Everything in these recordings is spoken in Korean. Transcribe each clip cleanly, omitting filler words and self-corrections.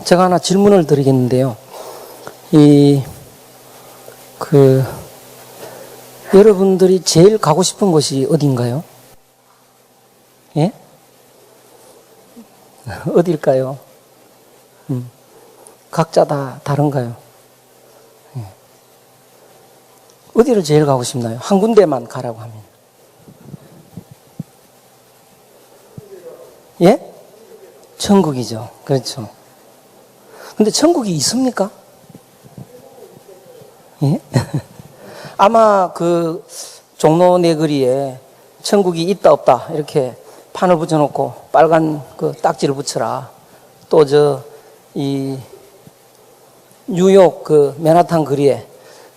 제가 하나 질문을 드리겠는데요. 여러분들이 제일 가고 싶은 곳이 어딘가요? 예? 어딜까요? 각자 다 다른가요? 예. 어디를 제일 가고 싶나요? 한 군데만 가라고 하면. 예? 천국이죠. 그렇죠. 근데 천국이 있습니까? 예? 아마 종로 내거리에 천국이 있다 없다 이렇게 판을 붙여놓고 빨간 딱지를 붙여라. 또 뉴욕 맨하탄 거리에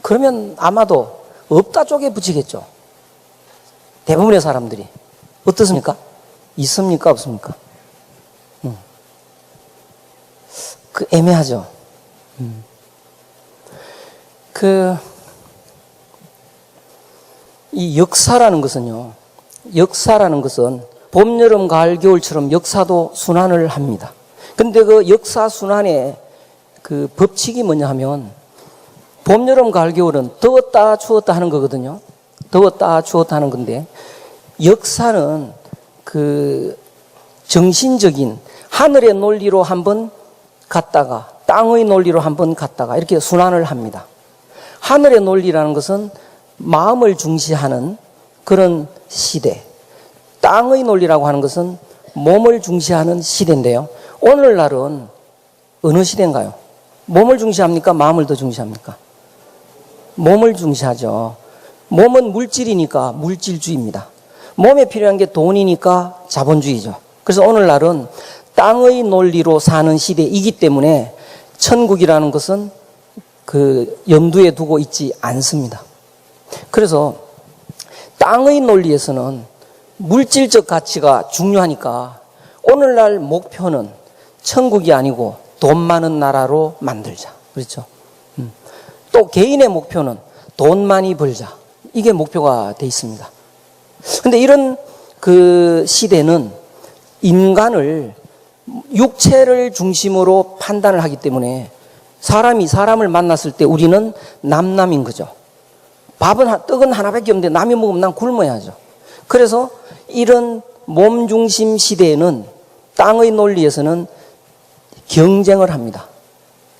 그러면 아마도 없다 쪽에 붙이겠죠. 대부분의 사람들이. 어떻습니까? 있습니까? 없습니까? 애매하죠. 이 역사라는 것은 봄, 여름, 가을, 겨울처럼 역사도 순환을 합니다. 근데 그 역사 순환의 법칙이 뭐냐 하면 봄, 여름, 가을, 겨울은 더웠다, 추웠다 하는 거거든요. 더웠다, 추웠다 하는 건데 역사는 정신적인 하늘의 논리로 한번 갔다가 땅의 논리로 한번 갔다가 이렇게 순환을 합니다. 하늘의 논리라는 것은 마음을 중시하는 그런 시대, 땅의 논리라고 하는 것은 몸을 중시하는 시대인데요. 오늘날은 어느 시대인가요? 몸을 중시합니까? 마음을 더 중시합니까? 몸을 중시하죠. 몸은 물질이니까 물질주의입니다. 몸에 필요한 게 돈이니까 자본주의죠. 그래서 오늘날은 땅의 논리로 사는 시대이기 때문에 천국이라는 것은 염두에 두고 있지 않습니다. 그래서 땅의 논리에서는 물질적 가치가 중요하니까 오늘날 목표는 천국이 아니고 돈 많은 나라로 만들자. 그렇죠? 또 개인의 목표는 돈 많이 벌자. 이게 목표가 돼 있습니다. 근데 이런 시대는 인간을 육체를 중심으로 판단을 하기 때문에 사람이 사람을 만났을 때 우리는 남남인 거죠. 떡은 하나밖에 없는데 남이 먹으면 난 굶어야죠. 그래서 이런 몸 중심 시대에는 땅의 논리에서는 경쟁을 합니다.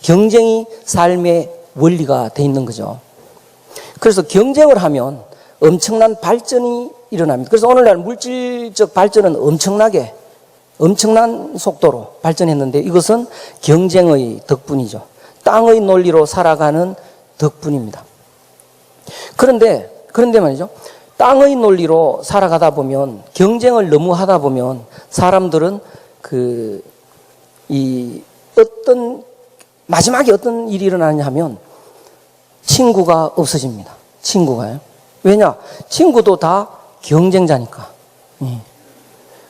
경쟁이 삶의 원리가 돼 있는 거죠. 그래서 경쟁을 하면 엄청난 발전이 일어납니다. 그래서 오늘날 물질적 발전은 엄청난 속도로 발전했는데 이것은 경쟁의 덕분이죠. 땅의 논리로 살아가는 덕분입니다. 그런데 말이죠. 땅의 논리로 살아가다 보면 경쟁을 너무 하다 보면 사람들은 마지막에 어떤 일이 일어나냐 하면 친구가 없어집니다. 친구가요. 왜냐? 친구도 다 경쟁자니까.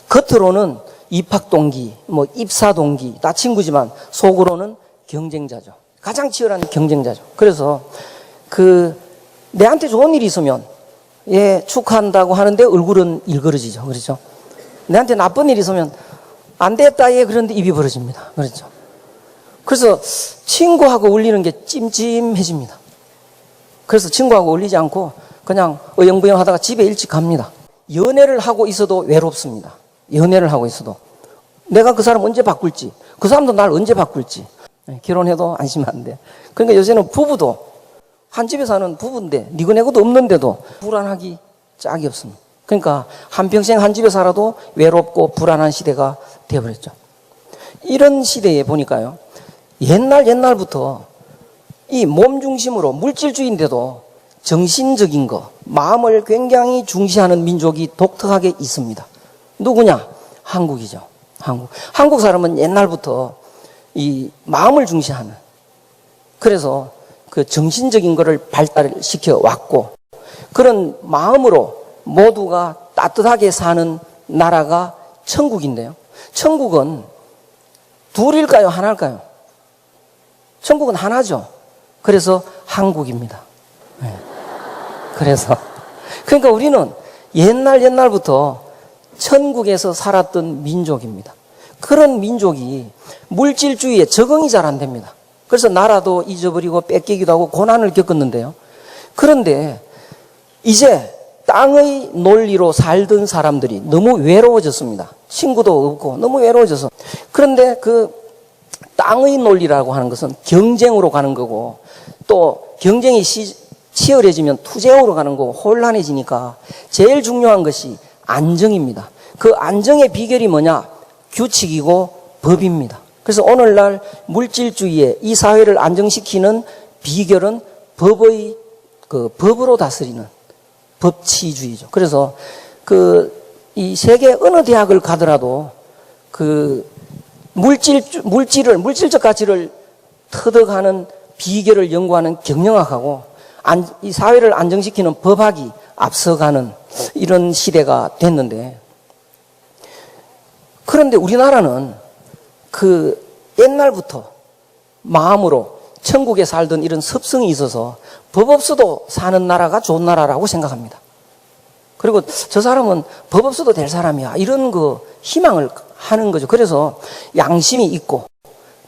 겉으로는 입학 동기, 입사 동기 다 친구지만 속으로는 경쟁자죠. 가장 치열한 경쟁자죠. 그래서 내한테 좋은 일이 있으면 축하한다고 하는데 얼굴은 일그러지죠. 그렇죠? 내한테 나쁜 일이 있으면 안 됐다 그런데 입이 벌어집니다. 그렇죠? 그래서 친구하고 어울리는 게 찜찜해집니다. 그래서 친구하고 어울리지 않고 그냥 어영부영 하다가 집에 일찍 갑니다. 연애를 하고 있어도 외롭습니다. 연애를 하고 있어도 내가 그 사람 언제 바꿀지, 그 사람도 날 언제 바꿀지. 결혼해도 안심하면 안 돼. 그러니까 요새는 부부도 한 집에 사는 부부인데 니거내고도 없는데도 불안하기 짝이 없습니다. 그러니까 한평생 한 집에 살아도 외롭고 불안한 시대가 되어버렸죠. 이런 시대에 보니까요, 옛날부터 이 몸 중심으로 물질주의인데도 정신적인 거, 마음을 굉장히 중시하는 민족이 독특하게 있습니다. 누구냐? 한국이죠. 한국 사람은 옛날부터 이 마음을 중시하는, 그래서 정신적인 거를 발달시켜 왔고, 그런 마음으로 모두가 따뜻하게 사는 나라가 천국인데요. 천국은 둘일까요? 하나일까요? 천국은 하나죠. 그래서 한국입니다. 그러니까 우리는 옛날부터 천국에서 살았던 민족입니다. 그런 민족이 물질주의에 적응이 잘 안 됩니다. 그래서 나라도 잊어버리고 뺏기기도 하고 고난을 겪었는데요. 그런데 이제 땅의 논리로 살던 사람들이 너무 외로워졌습니다. 친구도 없고 너무 외로워져서. 그런데 그 땅의 논리라고 하는 것은 경쟁으로 가는 거고, 또 경쟁이 치열해지면 투쟁으로 가는 거고, 혼란해지니까 제일 중요한 것이 안정입니다. 그 안정의 비결이 뭐냐? 규칙이고 법입니다. 그래서 오늘날 물질주의에 이 사회를 안정시키는 비결은 법으로 다스리는 법치주의죠. 그래서 이 세계 어느 대학을 가더라도 물질적 가치를 터득하는 비결을 연구하는 경영학하고 이 사회를 안정시키는 법학이 앞서가는 이런 시대가 됐는데, 그런데 우리나라는 옛날부터 마음으로 천국에 살던 이런 습성이 있어서 법 없어도 사는 나라가 좋은 나라라고 생각합니다. 그리고 저 사람은 법 없어도 될 사람이야, 이런 희망을 하는 거죠. 그래서 양심이 있고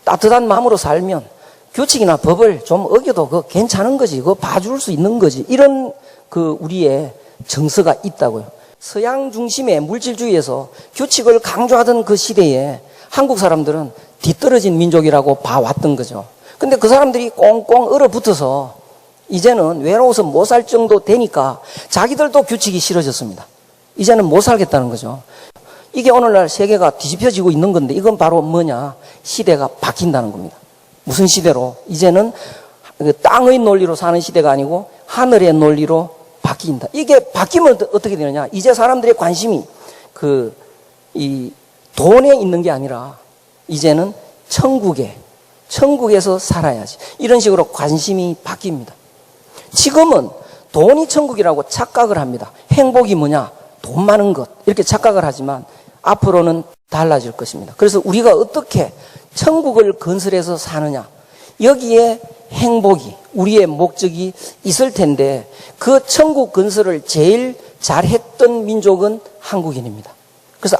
따뜻한 마음으로 살면 규칙이나 법을 좀 어겨도 괜찮은 거지, 봐줄 수 있는 거지, 이런 우리의 정서가 있다고요. 서양 중심의 물질주의에서 규칙을 강조하던 그 시대에 한국 사람들은 뒤떨어진 민족이라고 봐왔던 거죠. 근데 그 사람들이 꽁꽁 얼어붙어서 이제는 외로워서 못 살 정도 되니까 자기들도 규칙이 싫어졌습니다. 이제는 못 살겠다는 거죠. 이게 오늘날 세계가 뒤집혀지고 있는 건데, 이건 바로 뭐냐? 시대가 바뀐다는 겁니다. 무슨 시대로? 이제는 땅의 논리로 사는 시대가 아니고 하늘의 논리로 바뀐다. 이게 바뀌면 어떻게 되느냐? 이제 사람들의 관심이 이 돈에 있는 게 아니라 이제는 천국에서 살아야지, 이런 식으로 관심이 바뀝니다. 지금은 돈이 천국이라고 착각을 합니다. 행복이 뭐냐? 돈 많은 것, 이렇게 착각을 하지만 앞으로는 달라질 것입니다. 그래서 우리가 어떻게 천국을 건설해서 사느냐, 여기에 행복이, 우리의 목적이 있을 텐데, 그 천국 건설을 제일 잘했던 민족은 한국인입니다. 그래서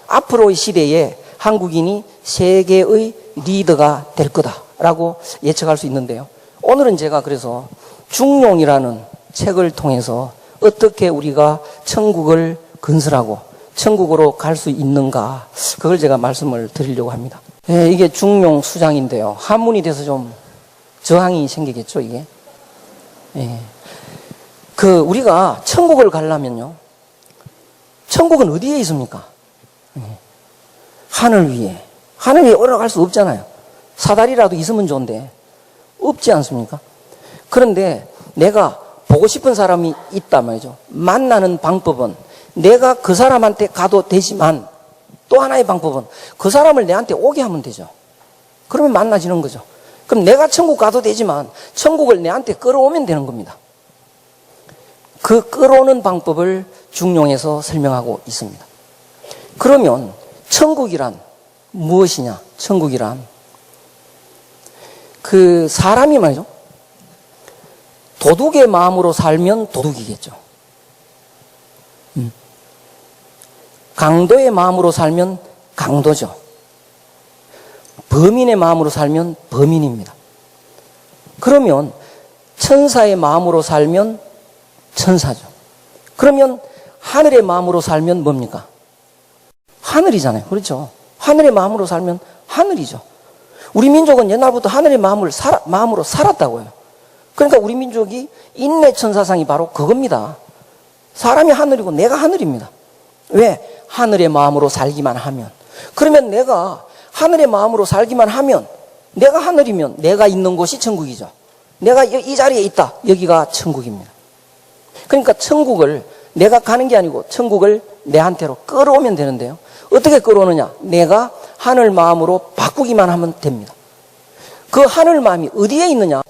앞으로의 시대에 한국인이 세계의 리더가 될 거다라고 예측할 수 있는데요. 오늘은 제가 그래서 중용이라는 책을 통해서 어떻게 우리가 천국을 건설하고 천국으로 갈 수 있는가, 그걸 제가 말씀을 드리려고 합니다. 이게 중용 수장인데요. 한문이 돼서 좀 저항이 생기겠죠, 이게. 우리가 천국을 가려면요, 천국은 어디에 있습니까? 하늘 위에 올라갈 수 없잖아요. 사다리라도 있으면 좋은데 없지 않습니까? 그런데 내가 보고 싶은 사람이 있단 말이죠. 만나는 방법은 내가 그 사람한테 가도 되지만, 또 하나의 방법은 그 사람을 내한테 오게 하면 되죠. 그러면 만나지는 거죠. 그럼 내가 천국 가도 되지만 천국을 내한테 끌어오면 되는 겁니다. 그 끌어오는 방법을 중용에서 설명하고 있습니다. 그러면 천국이란 무엇이냐? 천국이란 사람이 말이죠, 도둑의 마음으로 살면 도둑이겠죠. 강도의 마음으로 살면 강도죠. 범인의 마음으로 살면 범인입니다. 그러면 천사의 마음으로 살면 천사죠. 그러면 하늘의 마음으로 살면 뭡니까? 하늘이잖아요. 그렇죠? 하늘의 마음으로 살면 하늘이죠. 우리 민족은 옛날부터 하늘의 마음으로 살았다고요. 그러니까 우리 민족이 인내천사상이 바로 그겁니다. 사람이 하늘이고 내가 하늘입니다. 왜? 하늘의 마음으로 살기만 하면. 그러면 내가 하늘의 마음으로 살기만 하면, 내가 하늘이면 내가 있는 곳이 천국이죠. 내가 이 자리에 있다, 여기가 천국입니다. 그러니까 천국을 내가 가는 게 아니고 천국을 내한테로 끌어오면 되는데요. 어떻게 끌어오느냐? 내가 하늘 마음으로 바꾸기만 하면 됩니다. 그 하늘 마음이 어디에 있느냐?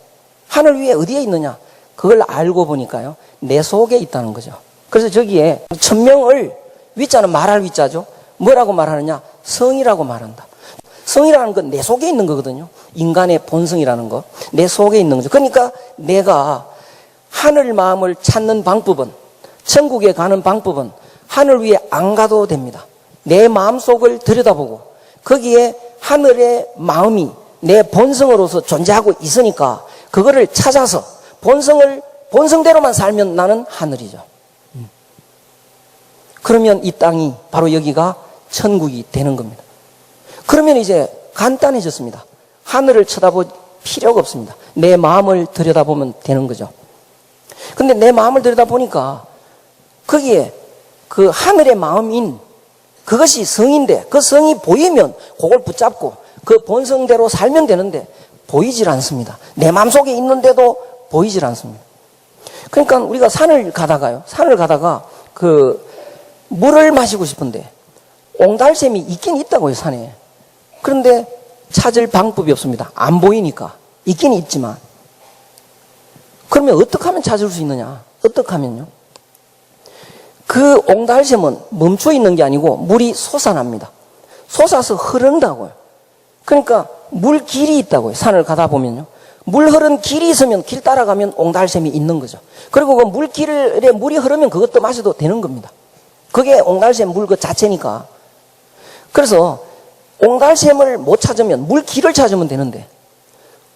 하늘 위에 어디에 있느냐? 그걸 알고 보니까요, 내 속에 있다는 거죠. 그래서 저기에 천명을, 위자는 말할 위자죠. 뭐라고 말하느냐? 성이라고 말한다. 성이라는 건 내 속에 있는 거거든요. 인간의 본성이라는 거, 내 속에 있는 거죠. 그러니까 내가 하늘 마음을 찾는 방법은, 천국에 가는 방법은 하늘 위에 안 가도 됩니다. 내 마음속을 들여다보고 거기에 하늘의 마음이 내 본성으로서 존재하고 있으니까 그거를 찾아서 본성대로만 살면 나는 하늘이죠. 그러면 이 땅이 바로 여기가 천국이 되는 겁니다. 그러면 이제 간단해졌습니다. 하늘을 쳐다볼 필요가 없습니다. 내 마음을 들여다보면 되는 거죠. 근데 내 마음을 들여다보니까 거기에 그 하늘의 마음인 그것이 성인데 그 성이 보이면 그걸 붙잡고 그 본성대로 살면 되는데 보이질 않습니다. 내 마음속에 있는데도 보이질 않습니다. 그러니까 우리가 산을 가다가 그 물을 마시고 싶은데 옹달샘이 있긴 있다고요, 산에. 그런데 찾을 방법이 없습니다. 안 보이니까. 있긴 있지만. 그러면 어떻게 하면 찾을 수 있느냐? 어떻게 하면요? 그 옹달샘은 멈춰 있는 게 아니고 물이 솟아납니다. 솟아서 흐른다고요. 그러니까 물길이 있다고요. 산을 가다 보면요. 물 흐른 길이 있으면 길 따라가면 옹달샘이 있는 거죠. 그리고 그 물길에 물이 흐르면 그것도 마셔도 되는 겁니다. 그게 옹달샘 물 그 자체니까. 그래서 옹달샘을 못 찾으면 물길을 찾으면 되는데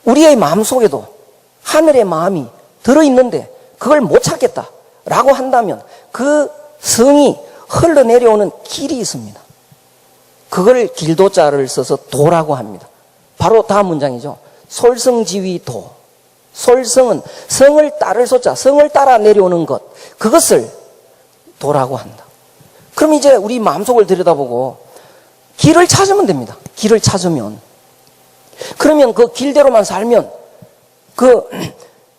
우리의 마음속에도 하늘의 마음이 들어있는데 그걸 못 찾겠다라고 한다면 그 성이 흘러내려오는 길이 있습니다. 그걸 길도자를 써서 도라고 합니다. 바로 다음 문장이죠. 솔성지위도. 솔성은 성을 따를 소자, 성을 따라 내려오는 것, 그것을 도라고 한다. 그럼 이제 우리 마음속을 들여다보고 길을 찾으면 됩니다. 길을 찾으면. 그러면 그 길대로만 살면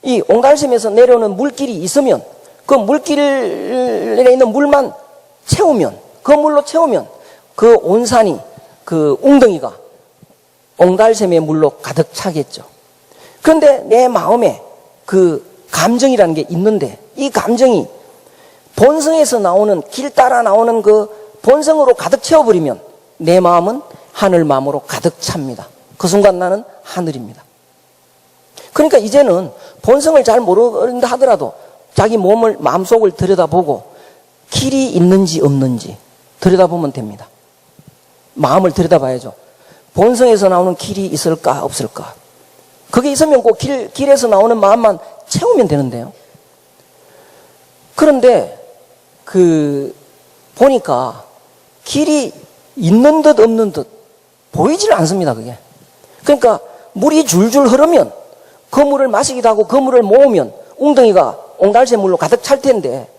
이 옹달샘에서 내려오는 물길이 있으면 그 물길에 있는 물만 채우면 그 물로 채우면 그 온산이 그 웅덩이가 옹달샘의 물로 가득 차겠죠. 그런데 내 마음에 그 감정이라는 게 있는데 이 감정이 본성에서 나오는 길 따라 나오는 그 본성으로 가득 채워버리면 내 마음은 하늘 마음으로 가득 찹니다. 그 순간 나는 하늘입니다. 그러니까 이제는 본성을 잘 모른다 하더라도 자기 몸을 마음속을 들여다보고 길이 있는지 없는지 들여다보면 됩니다. 마음을 들여다봐야죠. 본성에서 나오는 길이 있을까 없을까. 그게 있으면 그 길에서 나오는 마음만 채우면 되는데요. 그런데 보니까 길이 있는 듯 없는 듯 보이질 않습니다. 그게. 그러니까 물이 줄줄 흐르면 그 물을 마시기도 하고 그 물을 모으면 웅덩이가 옹달샘 물로 가득 찰 텐데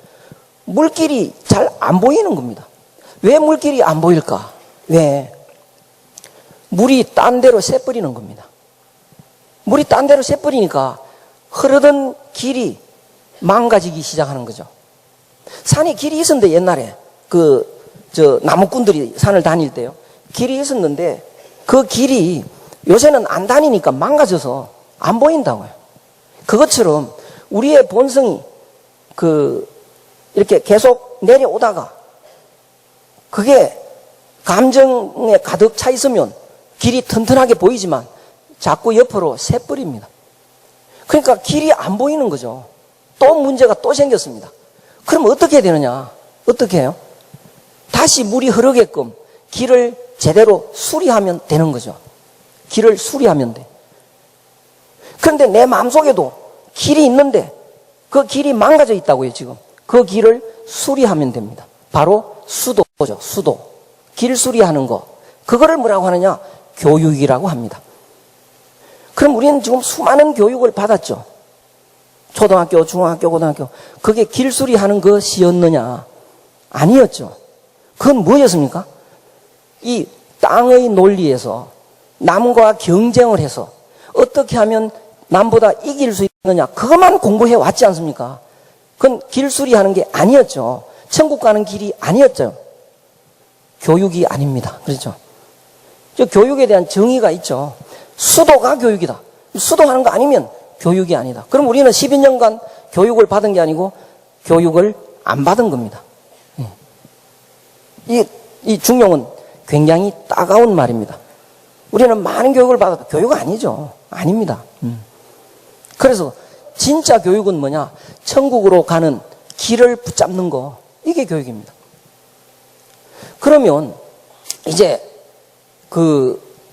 물길이 잘 안 보이는 겁니다. 왜 물길이 안 보일까? 왜? 물이 딴 데로 새버리는 겁니다. 물이 딴 데로 새버리니까 흐르던 길이 망가지기 시작하는 거죠. 산에 길이 있었는데 옛날에 나무꾼들이 산을 다닐 때요. 길이 있었는데 그 길이 요새는 안 다니니까 망가져서 안 보인다고요. 그것처럼 우리의 본성이 이렇게 계속 내려오다가 그게 감정에 가득 차 있으면 길이 튼튼하게 보이지만 자꾸 옆으로 새버립니다. 그러니까 길이 안 보이는 거죠. 또 문제가 또 생겼습니다. 그럼 어떻게 해야 되느냐? 어떻게 해요? 다시 물이 흐르게끔 길을 제대로 수리하면 되는 거죠. 길을 수리하면 돼. 그런데 내 마음속에도 길이 있는데 그 길이 망가져 있다고요, 지금. 그 길을 수리하면 됩니다. 바로 수도죠, 수도. 길 수리하는 거. 그거를 뭐라고 하느냐? 교육이라고 합니다. 그럼 우리는 지금 수많은 교육을 받았죠. 초등학교, 중학교, 고등학교. 그게 길 수리하는 것이었느냐? 아니었죠. 그건 뭐였습니까? 이 땅의 논리에서 남과 경쟁을 해서 어떻게 하면 남보다 이길 수 있느냐? 그것만 공부해 왔지 않습니까? 그건 길 수리하는 게 아니었죠. 천국 가는 길이 아니었죠. 교육이 아닙니다. 그렇죠? 저 교육에 대한 정의가 있죠. 수도가 교육이다. 수도하는 거 아니면 교육이 아니다. 그럼 우리는 12년간 교육을 받은 게 아니고 교육을 안 받은 겁니다. 이 중용은 굉장히 따가운 말입니다. 우리는 많은 교육을 받았다. 교육은 아니죠. 아닙니다. 그래서 진짜 교육은 뭐냐? 천국으로 가는 길을 붙잡는 거. 이게 교육입니다. 그러면 이제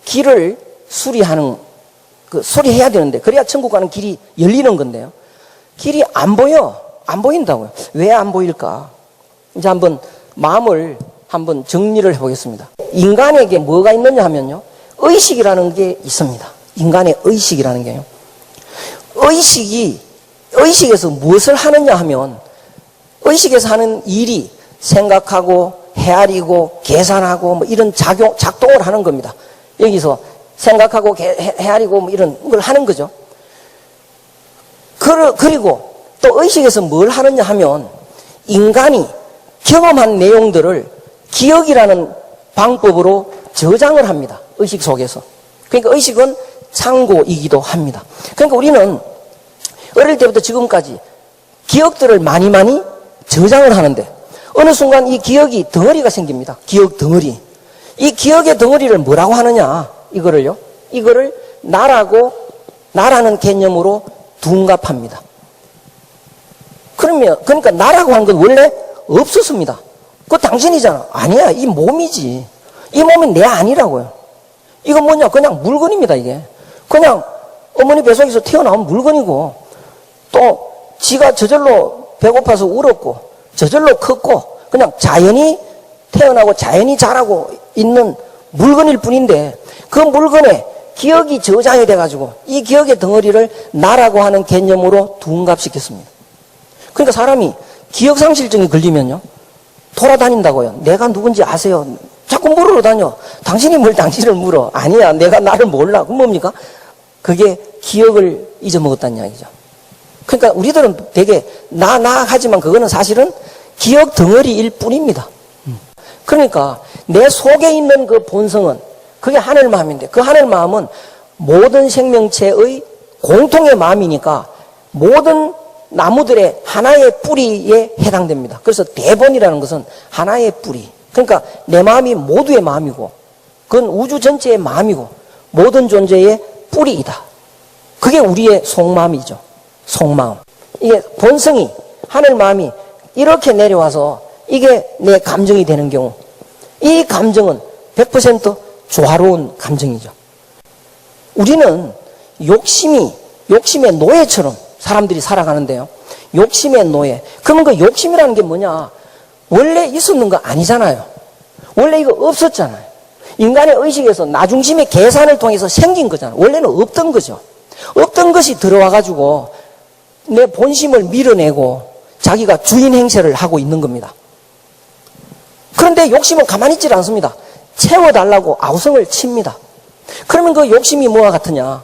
길을 수리하는, 수리해야 되는데, 그래야 천국 가는 길이 열리는 건데요. 길이 안 보여. 안 보인다고요. 왜 안 보일까? 이제 한번 마음을 한번 정리를 해보겠습니다. 인간에게 뭐가 있느냐 하면요. 의식이라는 게 있습니다. 인간의 의식이라는 게요. 의식에서 무엇을 하느냐 하면, 의식에서 하는 일이 생각하고, 헤아리고, 계산하고, 뭐 이런 작동을 하는 겁니다. 여기서 생각하고, 헤아리고, 뭐 이런 걸 하는 거죠. 그리고 또 의식에서 뭘 하느냐 하면, 인간이 경험한 내용들을 기억이라는 방법으로 저장을 합니다. 의식 속에서. 그러니까 의식은 창고이기도 합니다. 그러니까 우리는 어릴 때부터 지금까지 기억들을 많이 저장을 하는데, 어느 순간 이 기억이 덩어리가 생깁니다. 기억 덩어리. 이 기억의 덩어리를 뭐라고 하느냐? 이거를 나라는 개념으로 둔갑합니다. 그러니까 나라고 하는 건 원래 없었습니다. 그거 당신이잖아. 아니야, 이 몸이지. 이 몸이 내 아니라고요. 이건 뭐냐? 그냥 물건입니다, 이게. 그냥 어머니 뱃속에서 태어나온 물건이고, 또 지가 저절로 배고파서 울었고, 저절로 컸고, 그냥 자연히 태어나고 자연히 자라고 있는 물건일 뿐인데, 그 물건에 기억이 저장이 돼가지고 이 기억의 덩어리를 나라고 하는 개념으로 둔갑시켰습니다. 그러니까 사람이 기억상실증이 걸리면요, 돌아다닌다고요. 내가 누군지 아세요? 자꾸 물으러 다녀. 당신이 뭘 당신을 물어. 아니야, 내가 나를 몰라. 그럼 뭡니까? 그게 기억을 잊어먹었다는 이야기죠. 그러니까 우리들은 되게 나 하지만 그거는 사실은 기억 덩어리일 뿐입니다. 그러니까 내 속에 있는 그 본성은, 그게 하늘 마음인데, 그 하늘 마음은 모든 생명체의 공통의 마음이니까 모든 나무들의 하나의 뿌리에 해당됩니다. 그래서 대본이라는 것은 하나의 뿌리. 그러니까 내 마음이 모두의 마음이고, 그건 우주 전체의 마음이고, 모든 존재의 뿌리이다. 그게 우리의 속마음이죠. 속마음. 이게 본성이, 하늘 마음이 이렇게 내려와서 이게 내 감정이 되는 경우, 이 감정은 100% 조화로운 감정이죠. 우리는 욕심의 노예처럼 사람들이 살아가는데요. 욕심의 노예. 그러면 그 욕심이라는 게 뭐냐? 원래 있었는 거 아니잖아요. 원래 이거 없었잖아요. 인간의 의식에서 나중심의 계산을 통해서 생긴 거잖아요. 원래는 없던 거죠. 없던 것이 들어와가지고 내 본심을 밀어내고 자기가 주인 행세를 하고 있는 겁니다. 그런데 욕심은 가만히 있질 않습니다. 채워달라고 아우성을 칩니다. 그러면 그 욕심이 뭐와 같으냐?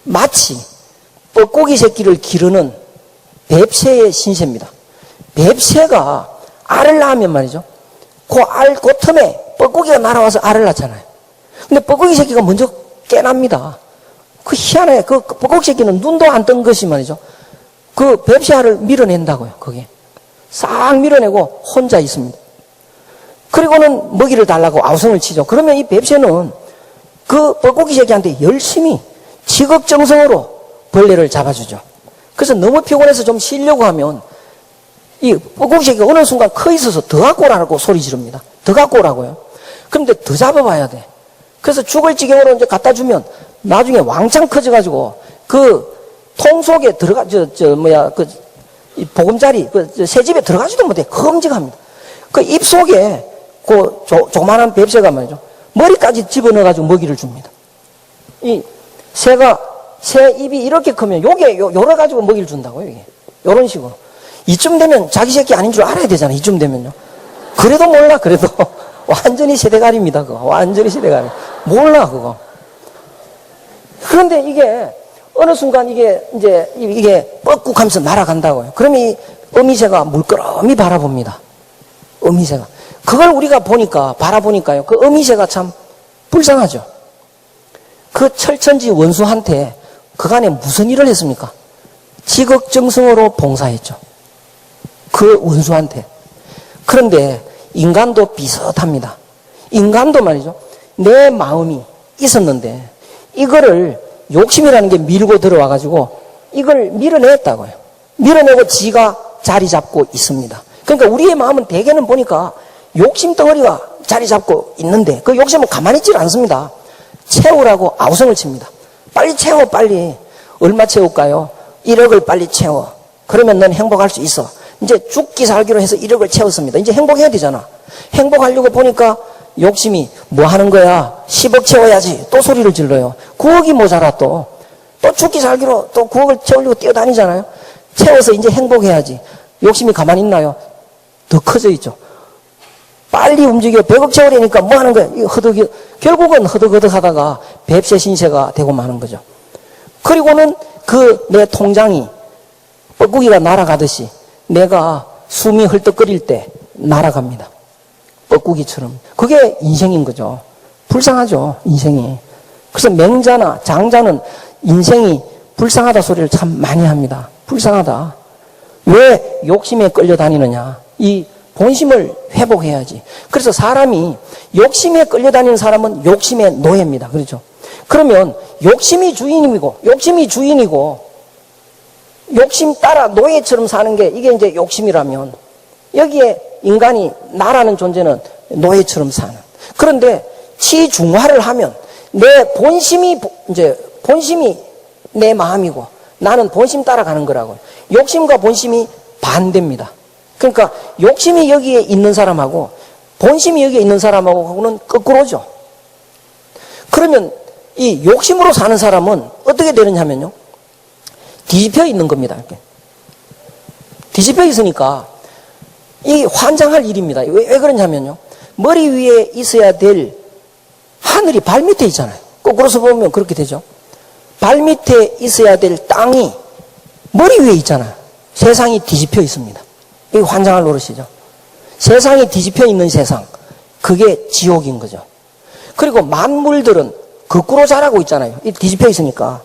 마치 뻐꾸기 새끼를 기르는 뱁새의 신세입니다. 뱁새가 알을 낳으면 말이죠, 그 틈에 뻐꾸기가 날아와서 알을 낳잖아요. 근데 뻐꾸기 새끼가 먼저 깨납니다. 그 희한해. 그 뻐꾸기 새끼는 눈도 안 뜬 것이 말이죠, 그 뱁새 알을 밀어낸다고요. 거기에 싹 밀어내고 혼자 있습니다. 그리고는 먹이를 달라고 아우성을 치죠. 그러면 이 뱁새는 그 뻐꾸기 새끼한테 열심히 지극정성으로 벌레를 잡아주죠. 그래서 너무 피곤해서 좀 쉬려고 하면 이 뻐꾸기 새끼가 어느 순간 커 있어서 더 갖고 오라고 소리 지릅니다. 더 갖고 오라고요. 그런데 더 잡아봐야 돼. 그래서 죽을 지경으로 이제 갖다 주면 나중에 왕창 커져가지고 그 통 속에 이 보금자리, 새집에 들어가지도 못해. 험직합니다. 그 입 속에 그 조그만한 뱁새가 말이죠, 머리까지 집어넣어가지고 먹이를 줍니다. 새 입이 이렇게 크면 요래가지고 먹이를 준다고요, 이게. 요런 식으로. 이쯤 되면 자기 새끼 아닌 줄 알아야 되잖아요, 이쯤 되면요. 그래도 몰라, 그래도. 완전히 세대갈입니다, 그거. 완전히 세대갈. 몰라, 그거. 그런데 이게, 어느 순간 이게 뻐꾹 하면서 날아간다고요. 그러면 이 어미새가 물끄러미 바라봅니다. 어미새가. 그걸 우리가 바라보니까요, 그 어미새가 참 불쌍하죠. 그 철천지 원수한테 그간에 무슨 일을 했습니까? 지극정성으로 봉사했죠. 그 원수한테. 그런데 인간도 비슷합니다. 인간도 말이죠, 내 마음이 있었는데 이거를 욕심이라는 게 밀고 들어와가지고 이걸 밀어냈다고요. 밀어내고 지가 자리 잡고 있습니다. 그러니까 우리의 마음은 대개는 보니까 욕심 덩어리가 자리 잡고 있는데 그 욕심은 가만히 있질 않습니다. 채우라고 아우성을 칩니다. 빨리 채워, 빨리. 얼마 채울까요? 1억을 빨리 채워. 그러면 넌 행복할 수 있어. 이제 죽기 살기로 해서 1억을 채웠습니다. 이제 행복해야 되잖아. 행복하려고 보니까 욕심이 뭐 하는 거야? 10억 채워야지. 또 소리를 질러요. 9억이 모자라 또. 또 죽기 살기로 또 9억을 채우려고 뛰어다니잖아요. 채워서 이제 행복해야지. 욕심이 가만히 있나요? 더 커져 있죠. 빨리 움직여. 100억 채우려니까 뭐 하는 거야? 결국은 허덕허덕 하다가 뱁새 신세가 되고 마는 거죠. 그리고는 그 내 통장이 뻐꾸기가 날아가듯이 내가 숨이 헐떡거릴 때 날아갑니다. 뻐꾸기처럼. 그게 인생인 거죠. 불쌍하죠, 인생이. 그래서 맹자나 장자는 인생이 불쌍하다 소리를 참 많이 합니다. 불쌍하다. 왜 욕심에 끌려다니느냐. 이 본심을 회복해야지. 그래서 사람이 욕심에 끌려다니는 사람은 욕심의 노예입니다. 그렇죠? 그러면 욕심이 주인이고 욕심 따라 노예처럼 사는 게 이게 이제 욕심이라면 여기에 인간이 나라는 존재는 노예처럼 사는. 그런데 치중화를 하면 내 본심이 내 마음이고 나는 본심 따라가는 거라고요. 욕심과 본심이 반대입니다. 그러니까 욕심이 여기에 있는 사람하고 본심이 여기에 있는 사람하고는 거꾸로죠. 그러면 이 욕심으로 사는 사람은 어떻게 되느냐 하면요. 뒤집혀 있는 겁니다. 이렇게. 뒤집혀 있으니까 이 환장할 일입니다. 왜 그러냐면요. 머리 위에 있어야 될 하늘이 발 밑에 있잖아요. 거꾸로서 보면 그렇게 되죠. 발 밑에 있어야 될 땅이 머리 위에 있잖아요. 세상이 뒤집혀 있습니다. 이게 환장할 노릇이죠. 세상이 뒤집혀 있는 세상. 그게 지옥인 거죠. 그리고 만물들은 거꾸로 자라고 있잖아요. 이 뒤집혀 있으니까.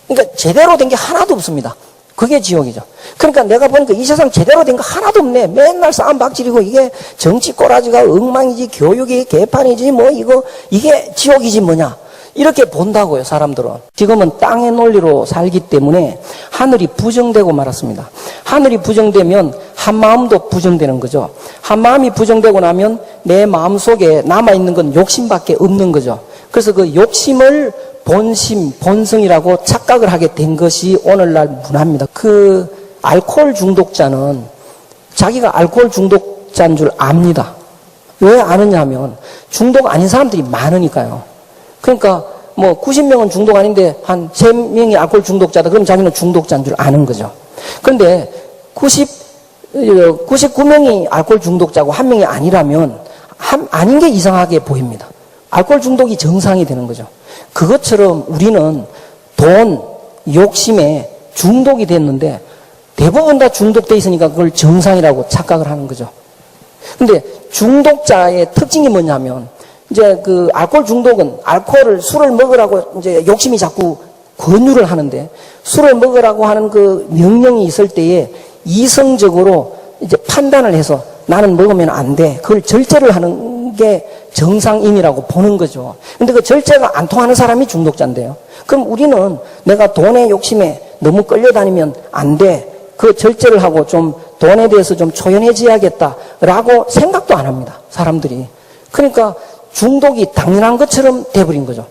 그러니까 제대로 된 게 하나도 없습니다. 그게 지옥이죠. 그러니까 내가 보니까 이 세상 제대로 된 거 하나도 없네. 맨날 싸움박질이고 이게 정치 꼬라지가 엉망이지, 교육이 개판이지, 뭐 이게 지옥이지 뭐냐. 이렇게 본다고요, 사람들은. 지금은 땅의 논리로 살기 때문에 하늘이 부정되고 말았습니다. 하늘이 부정되면 한마음도 부정되는 거죠. 한마음이 부정되고 나면 내 마음속에 남아있는 건 욕심밖에 없는 거죠. 그래서 그 욕심을 본심, 본성이라고 착각을 하게 된 것이 오늘날 문화입니다. 그 알코올 중독자는 자기가 알코올 중독자인 줄 압니다. 왜 아느냐 하면 중독 아닌 사람들이 많으니까요. 그러니까 뭐 90명은 중독 아닌데 한 3명이 알코올 중독자다. 그럼 자기는 중독자인 줄 아는 거죠. 그런데 99명이 알코올 중독자고 1명이 아니라면 아닌 게 이상하게 보입니다. 알코올 중독이 정상이 되는 거죠. 그것처럼 우리는 돈, 욕심에 중독이 됐는데 대부분 다 중독돼 있으니까 그걸 정상이라고 착각을 하는 거죠. 근데 중독자의 특징이 뭐냐면 이제 그 알코올 중독은 술을 먹으라고 이제 욕심이 자꾸 권유를 하는데 술을 먹으라고 하는 그 명령이 있을 때에 이성적으로 이제 판단을 해서 나는 먹으면 안 돼. 그걸 절제를 하는 게 정상인이라고 보는 거죠. 근데 그 절제가 안 통하는 사람이 중독자인데요. 그럼 우리는 내가 돈의 욕심에 너무 끌려다니면 안 돼. 그 절제를 하고 좀 돈에 대해서 좀 초연해져야겠다라고 생각도 안 합니다. 사람들이. 그러니까 중독이 당연한 것처럼 돼버린 거죠.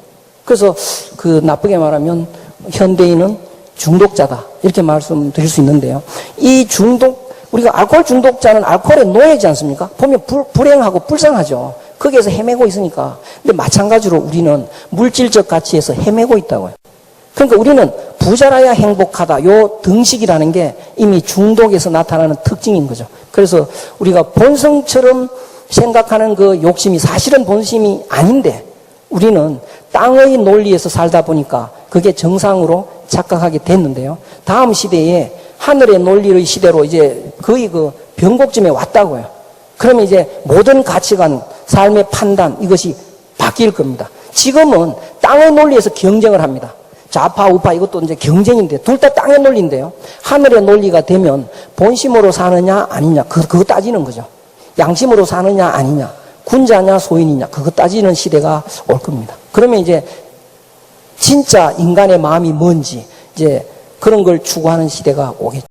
그래서 그 나쁘게 말하면 현대인은 중독자다. 이렇게 말씀드릴 수 있는데요. 이 중독, 우리가 알코올 중독자는 알코올의 노예지 않습니까? 보면 불행하고 불쌍하죠. 거기에서 헤매고 있으니까. 근데 마찬가지로 우리는 물질적 가치에서 헤매고 있다고요. 그러니까 우리는 부자라야 행복하다. 요 등식이라는 게 이미 중독에서 나타나는 특징인 거죠. 그래서 우리가 본성처럼 생각하는 그 욕심이 사실은 본심이 아닌데 우리는 땅의 논리에서 살다 보니까 그게 정상으로 착각하게 됐는데요. 다음 시대에 하늘의 논리의 시대로 이제 거의 그 변곡점에 왔다고요. 그러면 이제 모든 가치관, 삶의 판단 이것이 바뀔 겁니다. 지금은 땅의 논리에서 경쟁을 합니다. 좌파, 우파 이것도 이제 경쟁인데 둘 다 땅의 논리인데요. 하늘의 논리가 되면 본심으로 사느냐 아니냐 그거 따지는 거죠. 양심으로 사느냐 아니냐, 군자냐 소인이냐 그거 따지는 시대가 올 겁니다. 그러면 이제 진짜 인간의 마음이 뭔지 이제 그런 걸 추구하는 시대가 오겠죠.